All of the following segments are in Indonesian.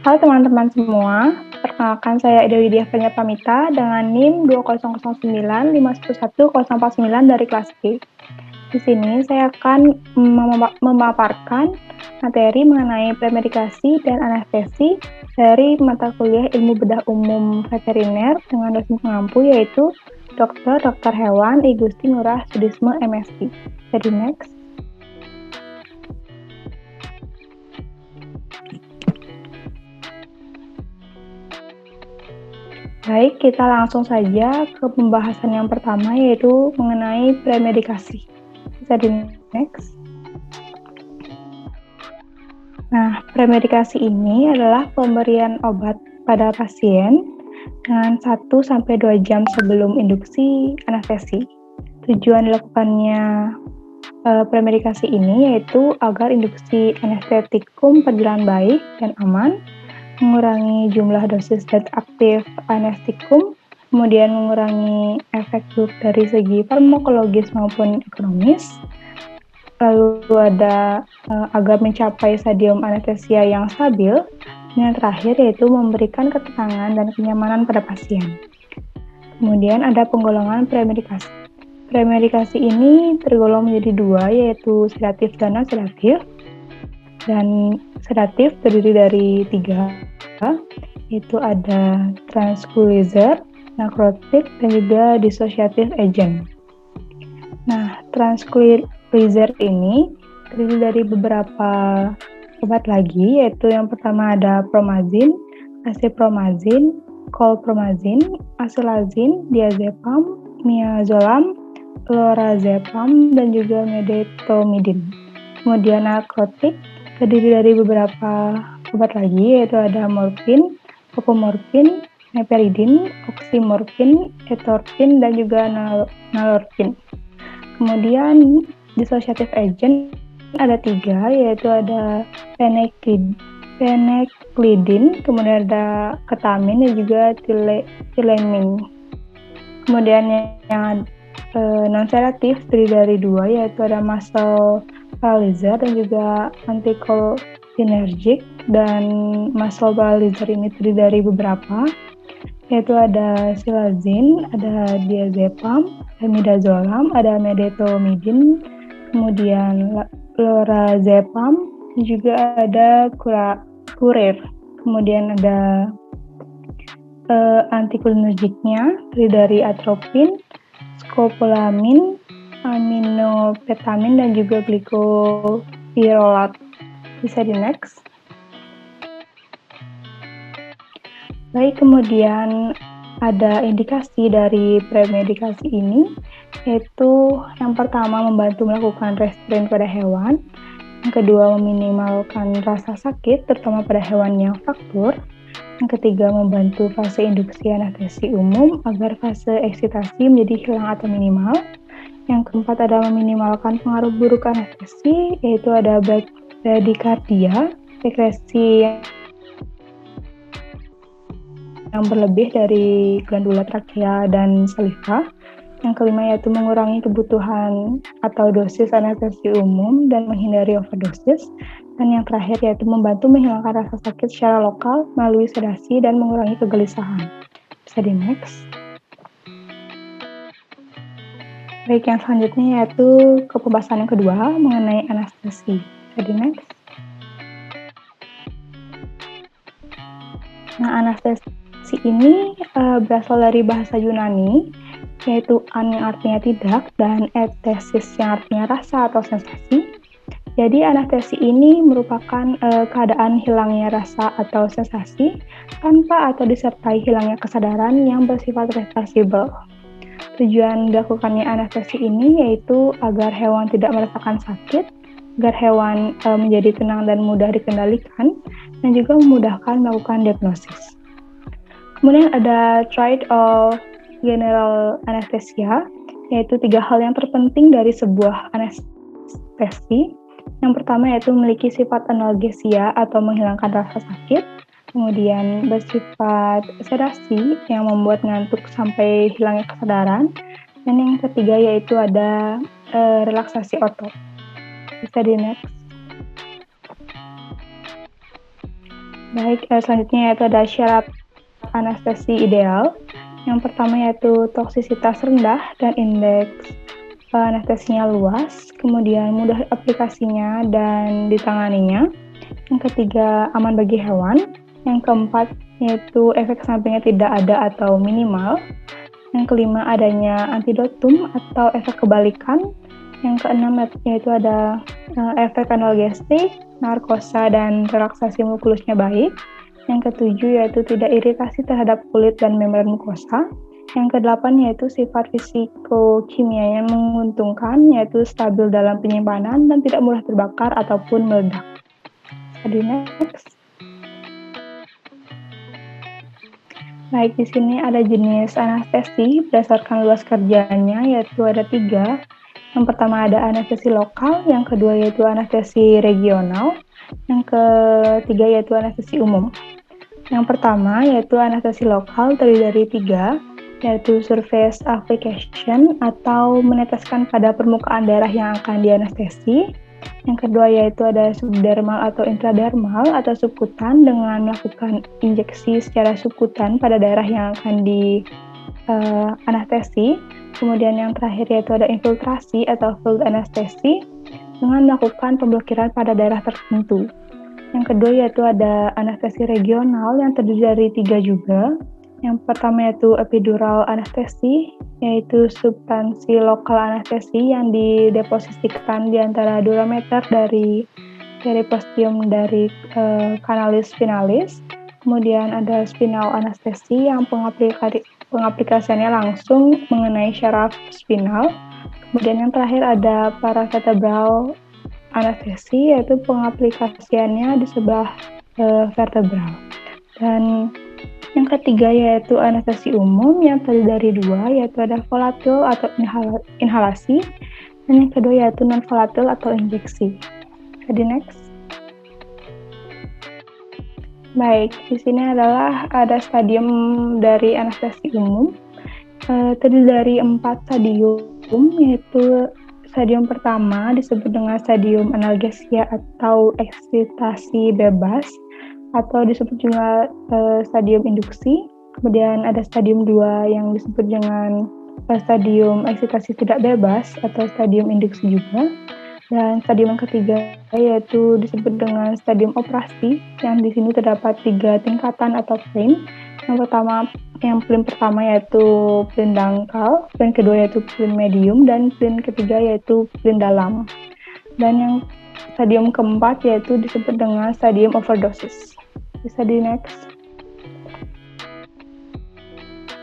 Halo teman-teman semua, perkenalkan saya Dewi Diah Pramita dengan NIM 20095111049 dari kelas B. Di sini saya akan memaparkan materi mengenai premedikasi dan anestesi dari mata kuliah Ilmu Bedah Umum Veteriner dengan dosen pengampu yaitu Dr. Hewan I Gusti Ngurah Sudisme MSc. Jadi next. Baik, kita langsung saja ke pembahasan yang pertama yaitu mengenai premedikasi. Bisa di next. Nah, premedikasi ini adalah pemberian obat pada pasien dengan 1-2 jam sebelum induksi anestesi. Tujuan dilakukannya premedikasi ini yaitu agar induksi anestetikum berjalan baik dan aman, mengurangi jumlah dosis zat aktif anestetikum, kemudian mengurangi efek buruk dari segi farmakologis maupun ekonomis, lalu ada agar mencapai stadium anestesia yang stabil, dan yang terakhir yaitu memberikan ketenangan dan kenyamanan pada pasien. Kemudian ada penggolongan premedikasi. Premedikasi ini tergolong menjadi dua, yaitu sedatif dan non-sedatif. Dan sedatif terdiri dari 3, yaitu ada tranquilizer, narcotic, dan juga dissociative agent. Nah, tranquilizer ini terdiri dari beberapa obat lagi, yaitu yang pertama ada promazin, acipromazin, colpromazin, acilazin, diazepam, midazolam, lorazepam, dan juga medetomidin. Kemudian narkotik terdiri dari beberapa obat lagi, yaitu ada morfin, apomorfin, neperidin, oksimorfin, etorfin, dan juga nalorfin. Kemudian dissociative agent ada 3, yaitu ada phenyclidin, kemudian ada ketamin, dan juga tilemin. Kemudian yang non-sedatif terdiri dari 2, yaitu ada muscle paralyzer dan juga anticholinergic. Dan muscle paralyzer ini terdiri dari beberapa, yaitu ada silazin, ada diazepam, ada midazolam, ada medetomidin, kemudian lorazepam, dan juga ada kurir. Kemudian ada anticholinergicnya terdiri dari atropin, skopolamin, aminopetamin, dan juga glikopyrolat. Bisa di next. Baik, kemudian ada indikasi dari premedikasi ini, yaitu yang pertama membantu melakukan restrain pada hewan, yang kedua meminimalkan rasa sakit terutama pada hewan yang fraktur, yang ketiga membantu fase induksi anestesi umum agar fase eksitasi menjadi hilang atau minimal, yang keempat adalah meminimalkan pengaruh buruk anestesi, yaitu ada bradycardia, sekresi yang berlebih dari glandula trakea dan saliva. Yang kelima yaitu mengurangi kebutuhan atau dosis anestesi umum dan menghindari overdosis. Dan yang terakhir yaitu membantu menghilangkan rasa sakit secara lokal melalui sedasi dan mengurangi kegelisahan. Bisa di next. Baik, yang selanjutnya yaitu ke pembahasan yang kedua mengenai anestesi. Bisa di next. Nah, anestesi ini berasal dari bahasa Yunani, yaitu an yang artinya tidak dan estesis yang artinya rasa atau sensasi. Jadi anestesi ini merupakan keadaan hilangnya rasa atau sensasi tanpa atau disertai hilangnya kesadaran yang bersifat reversible. Tujuan dilakukannya anestesi ini yaitu agar hewan tidak merasakan sakit, agar hewan menjadi tenang dan mudah dikendalikan, dan juga memudahkan melakukan diagnosis. Kemudian ada triad of general anesthesia, yaitu 3 hal yang terpenting dari sebuah anestesi. Yang pertama yaitu memiliki sifat analgesia atau menghilangkan rasa sakit, kemudian bersifat sedasi yang membuat ngantuk sampai hilangnya kesadaran, dan yang ketiga yaitu ada relaksasi otot. Bisa di next. Baik, selanjutnya yaitu ada syarat anestesi ideal. Yang pertama yaitu toksisitas rendah dan indeks anestesinya luas, kemudian mudah aplikasinya dan ditanganinya. Yang ketiga, aman bagi hewan. Yang keempat, yaitu efek sampingnya tidak ada atau minimal. Yang kelima, adanya antidotum atau efek kebalikan. Yang keenam, yaitu ada efek analgesik, narkosa, dan relaksasi mukulusnya baik. Yang ketujuh, yaitu tidak iritasi terhadap kulit dan membran mukosa. Yang kedelapan, yaitu sifat fisikokimianya menguntungkan, yaitu stabil dalam penyimpanan dan tidak mudah terbakar ataupun meledak. Jadi next. Baik, di sini ada jenis anestesi berdasarkan luas kerjanya, yaitu ada 3. Yang pertama ada anestesi lokal, yang kedua yaitu anestesi regional, yang ketiga yaitu anestesi umum. Yang pertama yaitu anestesi lokal terdiri dari 3, yaitu surface application atau meneteskan pada permukaan daerah yang akan dianestesi. Yang kedua yaitu ada subdermal atau intradermal atau subkutan dengan melakukan injeksi secara subkutan pada daerah yang akan anestesi. Kemudian yang terakhir yaitu ada infiltrasi atau field anestesi dengan melakukan pemblokiran pada daerah tertentu. Yang kedua yaitu ada anestesi regional yang terdiri dari 3 juga. Yang pertama yaitu epidural anestesi, yaitu substansi lokal anestesi yang dideposisikan di antara durameter dari peripostium dari kanalis spinalis. Kemudian ada spinal anestesi yang pengaplikasiannya langsung mengenai syaraf spinal. Kemudian yang terakhir ada paravertebral anestesi, yaitu pengaplikasiannya di sebelah vertebral. Dan yang ketiga yaitu anestesi umum yang terdiri dari 2, yaitu ada volatil atau inhalasi, dan yang kedua yaitu non volatil atau injeksi. Jadi next. Baik, di sini adalah ada stadium dari anestesi umum, terdiri dari 4 stadium, yaitu stadium pertama disebut dengan stadium analgesia atau eksitasi bebas, atau disebut juga stadium induksi. Kemudian ada stadium 2 yang disebut dengan stadium eksitasi tidak bebas atau stadium induksi juga. Dan stadium yang ketiga yaitu disebut dengan stadium operasi, yang di sini terdapat 3 tingkatan atau plane. Yang plane pertama yaitu plane dangkal, plane kedua yaitu plane medium, dan plane ketiga yaitu plane dalam. Dan yang stadium keempat yaitu disebut dengan stadium overdosis. Bisa di next.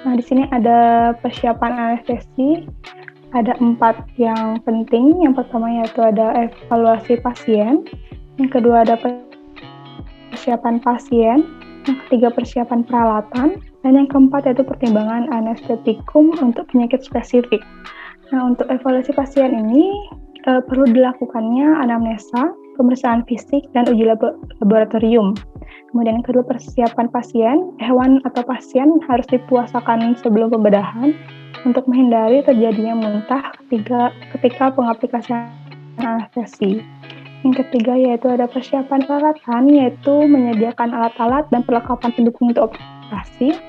Nah, di sini ada persiapan anestesi. Ada 4 yang penting. Yang pertama yaitu ada evaluasi pasien. Yang kedua ada persiapan pasien. Yang ketiga persiapan peralatan. Dan yang keempat yaitu pertimbangan anestetikum untuk penyakit spesifik. Nah, untuk evaluasi pasien ini perlu dilakukannya anamnesa, pemeriksaan fisik, dan uji laboratorium. Kemudian yang kedua persiapan pasien, hewan atau pasien harus dipuasakan sebelum pembedahan untuk menghindari terjadinya muntah ketika pengaplikasian anestesi. Yang ketiga yaitu ada persiapan peralatan, yaitu menyediakan alat-alat dan perlengkapan pendukung untuk operasi.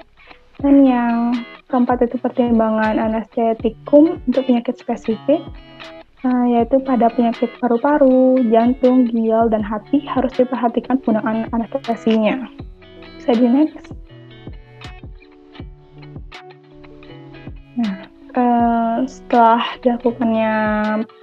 Dan yang keempat itu pertimbangan anestetikum untuk penyakit spesifik, yaitu pada penyakit paru-paru, jantung, ginjal, dan hati harus diperhatikan penggunaan anestesinya. Bisa di next. Nah, setelah dilakukannya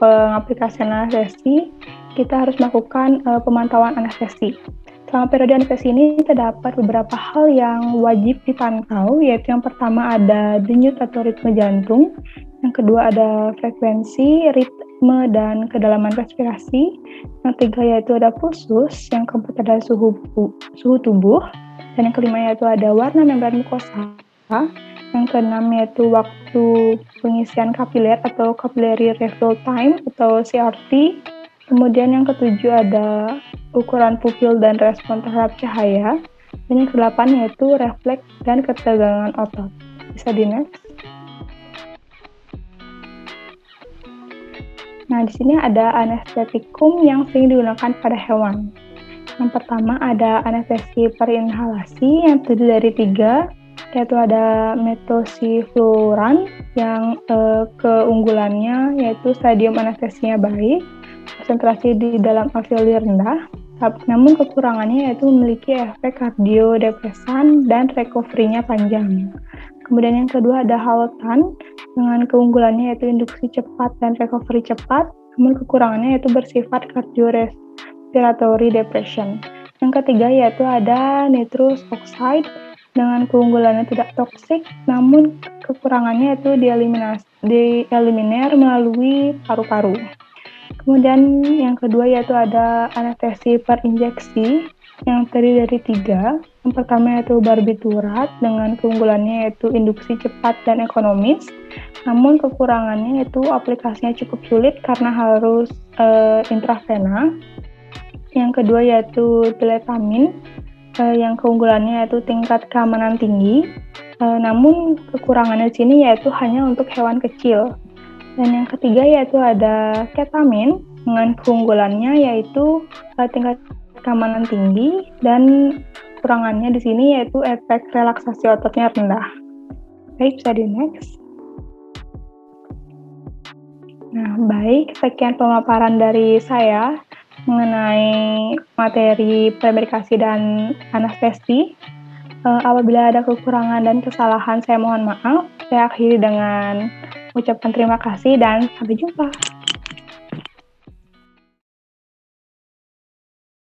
pengaplikasian anestesi, kita harus melakukan pemantauan anestesi. Selama periode anestesi ini terdapat beberapa hal yang wajib dipantau, yaitu yang pertama ada denyut atau ritme jantung, yang kedua ada frekuensi, ritme, dan kedalaman respirasi, yang ketiga yaitu ada pulsus, yang keempat ada suhu tubuh, dan yang kelima yaitu ada warna membran mukosa, yang keenam yaitu waktu pengisian kapiler atau capillary refill time atau CRT. Kemudian yang ketujuh ada ukuran pupil dan respon terhadap cahaya. Dan yang kedelapan yaitu refleks dan ketegangan otot. Bisa di next. Nah, di sini ada anestetikum yang sering digunakan pada hewan. Yang pertama ada anestesi perinhalasi yang terdiri dari 3, yaitu ada metocifluran yang keunggulannya yaitu stadium anestesinya baik, konsentrasi di dalam alveoli rendah, namun kekurangannya yaitu memiliki efek kardiodepresan dan recovery-nya panjang. Kemudian yang kedua ada haltan dengan keunggulannya yaitu induksi cepat dan recovery cepat, namun kekurangannya yaitu bersifat cardiorespiratory depression. Yang ketiga yaitu ada nitrous oxide dengan keunggulannya tidak toksik, namun kekurangannya yaitu dieliminir melalui paru-paru. Kemudian yang kedua yaitu ada anestesi per injeksi yang terdiri dari 3. Yang pertama yaitu barbiturat dengan keunggulannya yaitu induksi cepat dan ekonomis, namun kekurangannya yaitu aplikasinya cukup sulit karena harus intravena. Yang kedua yaitu diletamin yang keunggulannya yaitu tingkat keamanan tinggi, namun kekurangannya di sini yaitu hanya untuk hewan kecil. Dan yang ketiga yaitu ada ketamin dengan keunggulannya yaitu tingkat keamanan tinggi dan kekurangannya di sini yaitu efek relaksasi ototnya rendah. Baik, bisa di next. Nah, baik, sekian pemaparan dari saya mengenai materi premedikasi dan anestesi. Apabila ada kekurangan dan kesalahan, saya mohon maaf. Saya akhiri dengan ucapkan terima kasih dan sampai jumpa.